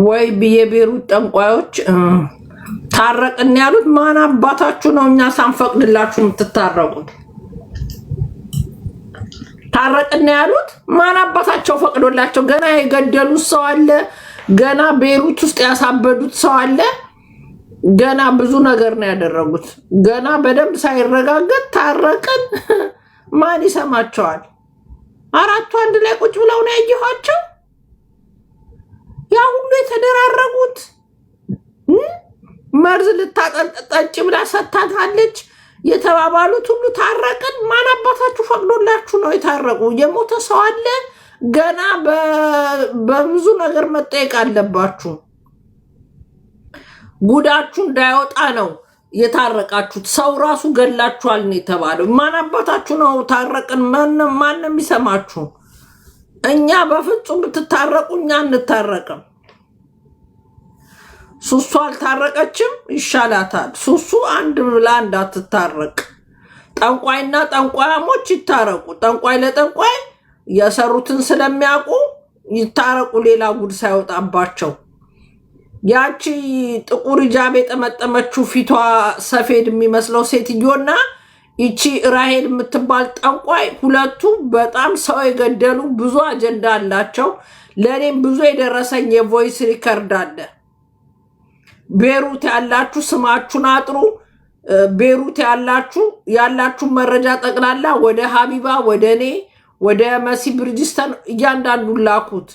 ወይ የቤሩት ጠንቋዮች ታረቅን ያሉት ማን አባታችሁ ነው? እኛ ሳንፈቅድላችሁ የምትታረቁት ታረቅን ያሉት ማን አባታቸው ፈቅዶላቸው? ገና የገደሉት ሰው አለ። ገና ቤሩት ውስጥ ያሳበዱት ሰው አለ። ገና ብዙ ነገር ነው ያደረጉት። ገና በደንብ ሳይረጋገጥ ታረቅን ማን ይሰማቸዋል? አራቱ አንድ ላይ ቁጭ ብለው ነው ያየኋቸው። ያ ሁሉ የተደራረጉት መርዝ ልታጠጭ ብላ ሰታታለች የተባባሉት ሁሉ ታረቅን። ማን አባታችሁ ፈቅዶላችሁ ነው የታረቁ? የሞተ ሰው አለ። ገና በብዙ ነገር መጠየቅ አለባችሁ። ጉዳችሁ እንዳይወጣ ነው የታረቃችሁት። ሰው ራሱ ገላችኋል ነው የተባለው። ማን አባታችሁ ነው ታረቅን? ማንም ይሰማችሁ? እኛ በፍጹም ብትታረቁ እኛ እንታረቅም። ሱሱ አልታረቀችም፣ ይሻላታል። ሱሱ አንድ ብላ እንዳትታረቅ። ጠንቋይና ጠንቋያሞች ይታረቁ። ጠንቋይ ለጠንቋይ የሰሩትን ስለሚያውቁ ይታረቁ፣ ሌላ ጉድ ሳይወጣባቸው። ያቺ ጥቁር ሂጃብ የጠመጠመችው ፊቷ ሰፌድ የሚመስለው ሴትዮና ይቺ ራሄል የምትባል ጠንቋይ ሁለቱ በጣም ሰው የገደሉ ብዙ አጀንዳ አላቸው። ለእኔም ብዙ የደረሰኝ የቮይስ ሪከርድ አለ። ቤሩት ያላችሁ ስማችሁን አጥሩ። ቤሩት ያላችሁ መረጃ ጠቅላላ ወደ ሀቢባ፣ ወደ እኔ፣ ወደ መሲ ብርጅስተን እያንዳንዱ ላኩት።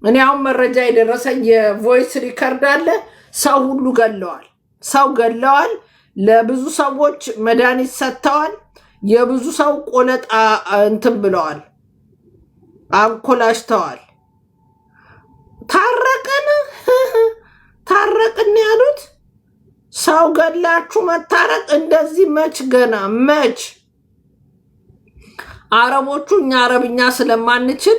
እኔ አሁን መረጃ የደረሰኝ የቮይስ ሪከርድ አለ። ሰው ሁሉ ገለዋል። ሰው ገለዋል። ለብዙ ሰዎች መድኃኒት ሰጥተዋል። የብዙ ሰው ቆለጣ እንትን ብለዋል፣ አንኮላሽተዋል። ታረቅን ያሉት ሰው ገላችሁ መታረቅ እንደዚህ መች? ገና መች? አረቦቹ እኛ አረብኛ ስለማንችል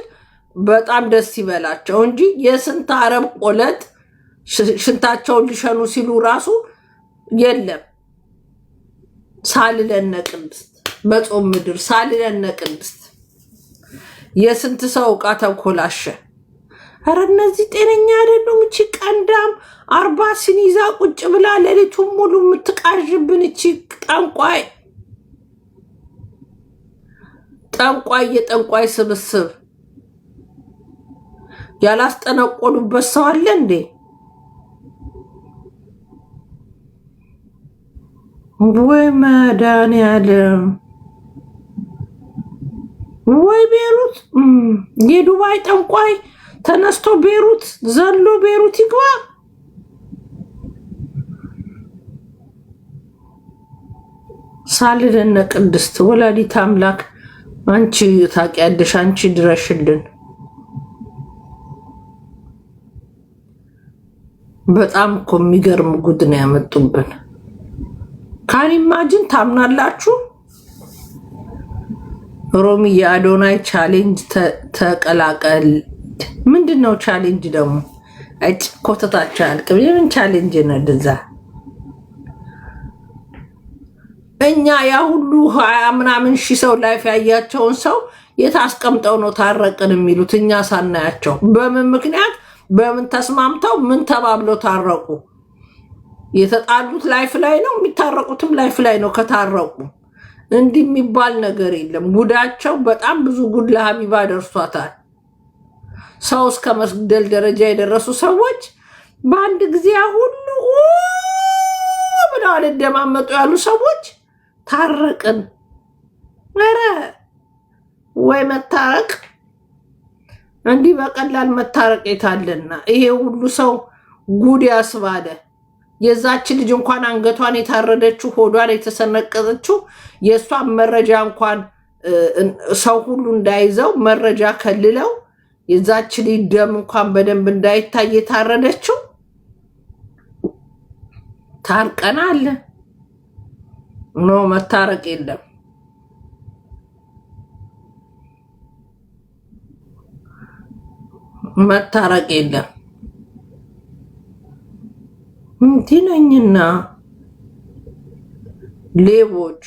በጣም ደስ ይበላቸው እንጂ የስንት አረብ ቆለጥ ሽንታቸውን ሊሸኑ ሲሉ ራሱ የለም። ሳልለነ ቅድስት በጾም ምድር ሳልለነ ቅድስት የስንት ሰው ዕቃ ተኮላሸ። ኧረ እነዚህ ጤነኛ አይደሉም። እቺ ቀንዳም 40 ሲኒዛ ቁጭ ብላ ሌሊቱን ሙሉ የምትቃዥብን እቺ ጠንቋይ የጠንቋይ ስብስብ ያላስጠነቆሉበት ሰው አለ እንዴ? ወይ መድኃኒዓለም! ወይ ቤሩት! የዱባይ ጠንቋይ ተነስቶ ቤሩት ዘሎ ቤሩት ይግባ። ሳልለነ ቅድስት ወላዲት አምላክ አንቺ ታውቂያለሽ፣ አንቺ ድረሽልን። በጣም እኮ የሚገርም ጉድ ነው ያመጡብን። ካን ኢማጂን ታምናላችሁ? ሮሚ የአዶናይ ቻሌንጅ ተቀላቀል። ምንድን ነው ቻሌንጅ ደግሞ? እጭ ኮተታቸው አልቅም። የምን ቻሌንጅ ነው እንደዛ? እኛ ያ ሁሉ 20 ምናምን ሺህ ሰው ላይፍ ያያቸውን ሰው የታስቀምጠው ነው ታረቅን የሚሉት? እኛ ሳናያቸው በምን ምክንያት በምን ተስማምተው ምን ተባብለው ታረቁ? የተጣሉት ላይፍ ላይ ነው፣ የሚታረቁትም ላይፍ ላይ ነው። ከታረቁ እንዲህ የሚባል ነገር የለም። ጉዳቸው በጣም ብዙ ጉድ ለሀቢባ ደርሷታል። ሰው እስከ መስገደል ደረጃ የደረሱ ሰዎች በአንድ ጊዜ ሁሉ ብለው አልደማመጡ ያሉ ሰዎች ታረቅን። ኧረ ወይ መታረቅ! እንዲህ በቀላል መታረቅ የታለና? ይሄ ሁሉ ሰው ጉድ ያስባለ። የዛች ልጅ እንኳን አንገቷን የታረደችው ሆዷን የተሰነቀጠችው የእሷን መረጃ እንኳን ሰው ሁሉ እንዳይዘው መረጃ ከልለው የዛች ልጅ ደም እንኳን በደንብ እንዳይታይ የታረደችው ታርቀና አለ። ኖ መታረቅ የለም። መታረቅ የለም። እንዲህ ነኝና ሌቦች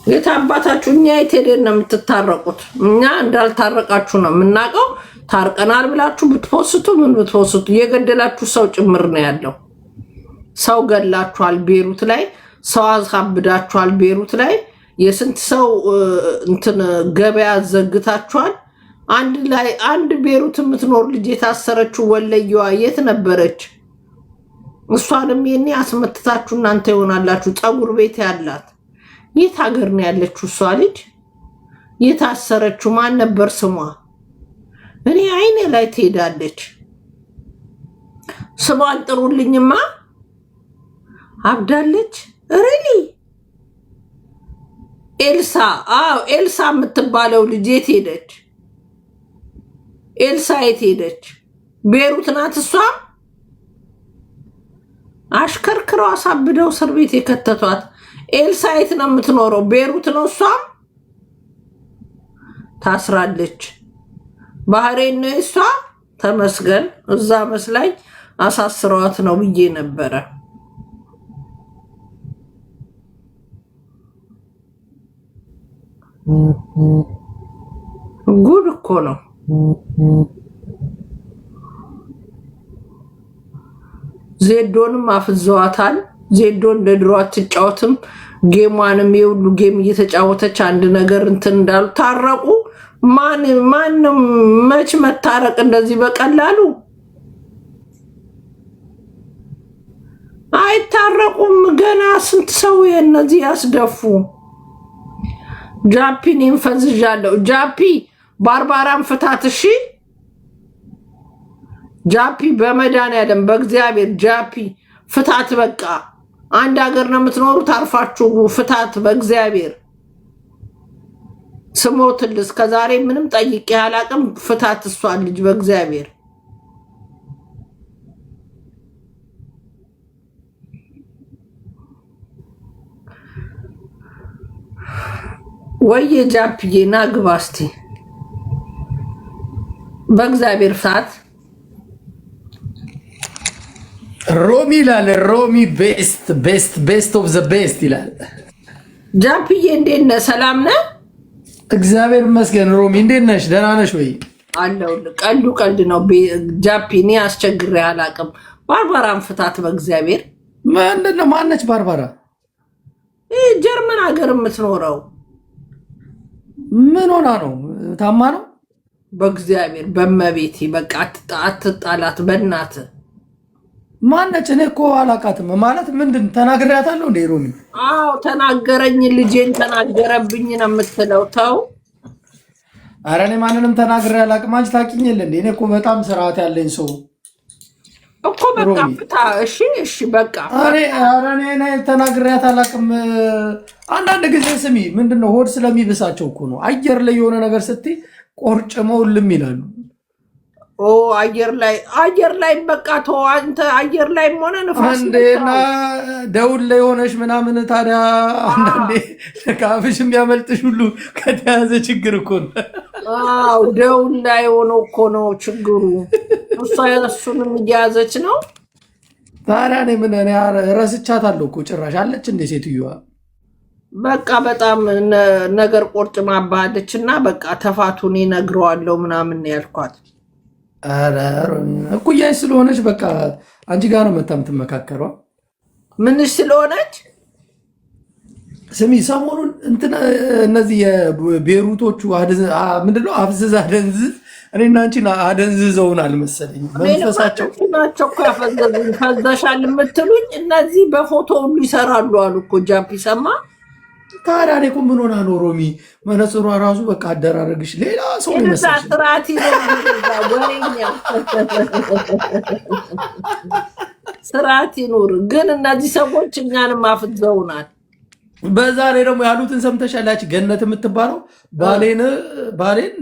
የት አባታችሁ? እኛ የት ሄደን ነው የምትታረቁት? እኛ እንዳልታረቃችሁ ነው የምናውቀው። ታርቀናል ብላችሁ ብትፖስቱ ምን ብትፖስቱ የገደላችሁ ሰው ጭምር ነው ያለው። ሰው ገላችኋል ቤሩት ላይ፣ ሰው አዝካብዳችኋል ቤሩት ላይ፣ የስንት ሰው እንትን ገበያ ዘግታችኋል። አንድ ቤሩት የምትኖር ልጅ የታሰረችው ወለየዋ የት ነበረች? እሷንም የኔ አስመትታችሁ እናንተ ይሆናላችሁ። ፀጉር ቤት ያላት የት ሀገር ነው ያለችው እሷ ልጅ? የታሰረችው ማን ነበር ስሟ? እኔ አይኔ ላይ ትሄዳለች። ስሟን ጥሩልኝማ። አብዳለች ሪሊ ኤልሳ። አዎ ኤልሳ የምትባለው ልጅ የት ሄደች? ኤልሳ የት ሄደች? ቤሩት ናት እሷ። አሽከርክረው አሳብደው እስር ቤት የከተቷት። ኤልሳ የት ነው የምትኖረው? ቤሩት ነው እሷ። ታስራለች። ባህሬን ነው እሷ። ተመስገን። እዛ መስላኝ አሳስረዋት ነው ብዬ ነበረ። ጉድ እኮ ነው። ዜዶንም አፍዘዋታል። ዜዶ እንደ ድሮ አትጫወትም። ጌሟንም የሁሉ ጌም እየተጫወተች አንድ ነገር እንትን እንዳሉ ታረቁ። ማንም መች መታረቅ እንደዚህ በቀላሉ አይታረቁም። ገና ስንት ሰው የነዚህ ያስደፉ። ጃፒን እንፈዝዣለሁ። ጃፒ ባርባራን ፍታት። እሺ ጃፒ በመድኃኒዓለም በእግዚአብሔር ጃፒ ፍታት። በቃ አንድ ሀገር ነው የምትኖሩት። አርፋችሁ ፍታት በእግዚአብሔር ስሞትል። እስከዛሬ ምንም ጠይቄ አላቅም። ፍታት እሷን ልጅ በእግዚአብሔር። ወይ ጃፒዬ ና ግባ እስቲ በእግዚአብሔር ፍታት። ሮሚ ይላል። ሮሚ ቤስት ኦፍ ዘ ቤስት ይላል። ጃፒዬ እንዴት ነህ? ሰላም ነህ? እግዚአብሔር ይመስገን። ሮሚ እንዴት ነሽ? ደህና ነሽ ወይ? አለሁልህ። ቀልድ ነው ጃፒ። እኔ አስቸግሬ አላቅም። ባርባራን ፍታት በእግዚአብሔር። ምንድን ነው? ማነች ባርባራ? ጀርመን ሀገር የምትኖረው። ምን ሆና ነው? ታማ ነው? በእግዚአብሔር በመቤቴ በቃ አትጣላት በእናትህ። ማነች? እኔ እኮ አላቃትም። ማለት ምንድን ተናግሬያታለሁ እንዴ ሮሚ? አዎ ተናገረኝ፣ ልጄን ተናገረብኝ ነው የምትለው። ተው። ኧረ እኔ ማንንም ተናግሬ አላቅም። አንቺ ታውቂኝ የለ እንዴ? እኔ እኮ በጣም ስርዓት ያለኝ ሰው እኮ። በቃ ፍታ። እሺ በቃ። ኧረ እኔ ተናግሬያት አላቅም። አንዳንድ ጊዜ ስሚ፣ ምንድነው ሆድ ስለሚብሳቸው እኮ ነው። አየር ላይ የሆነ ነገር ስትይ ቆርጭመው ልም ይላሉ። አየር ላይ በቃ ተው አንተ። አየር ላይ ሆነ ንፋስ እንዴና ደውል ላይ ሆነሽ ምናምን። ታዲያ አንዳንዴ ካፍሽ የሚያመልጥሽ ሁሉ ከተያዘ ችግር እኮ ነው። አዎ ደውል ላይ ሆኖ እኮ ነው ችግሩ። እሷ እሱንም እያያዘች ነው። ታዲያ እኔ ምን ረስቻታለሁ እኮ ጭራሽ። አለች እንደ ሴትዮዋ በቃ በጣም ነገር ቆርጭ ማባለች እና በቃ ተፋቱን እነግረዋለሁ ምናምን ያልኳት። እኩያሽ ስለሆነች በቃ አንቺ ጋር ነው መታ የምትመካከሯ። ምንሽ ስለሆነች? ስሚ ሰሞኑን እነዚህ የቤሩቶቹ ምንድነው አፍዝዝ አደንዝዝ እኔና አንቺን አደንዝዘውናል መሰለኝ። መንፈሳቸው ናቸው እኮ ያፈዘዙኝ። ፈዘሻል የምትሉኝ እነዚህ በፎቶ ሁሉ ይሰራሉ አሉ እኮ ጃፒ ሰማ። ታዲያ እኔ እኮ ምን ሆና ነው ሮሚ? መነጽሯ ራሱ በቃ አደራረግሽ ሌላ ሰው ይመስላል። ስርዓት ይኑር። ግን እነዚህ ሰዎች እኛንም አፍዘውናል። በዛ ላይ ደግሞ ያሉትን ሰምተሻላች? ገነት የምትባለው ባሌን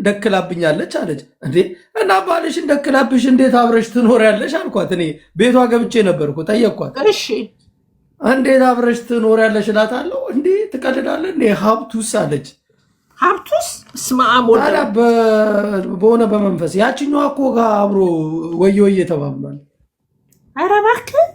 ደክላብኛለች አለች። እንዴ እና ባልሽን ደክላብሽ እንዴት አብረሽ ትኖሪያለሽ አልኳት። እኔ ቤቷ ገብቼ ነበርኩ ጠየቅኳት። እሺ እንዴት አብረሽ ትኖሪያለሽ እላታለሁ። እንዴ ትቀልዳለህ እንዴ ሀብቱስ አለች። ሀብቱስ ታዲያ በሆነ በመንፈስ ያችኛዋ እኮ ጋር አብሮ ወየ ተባብሏል። ኧረ እባክህ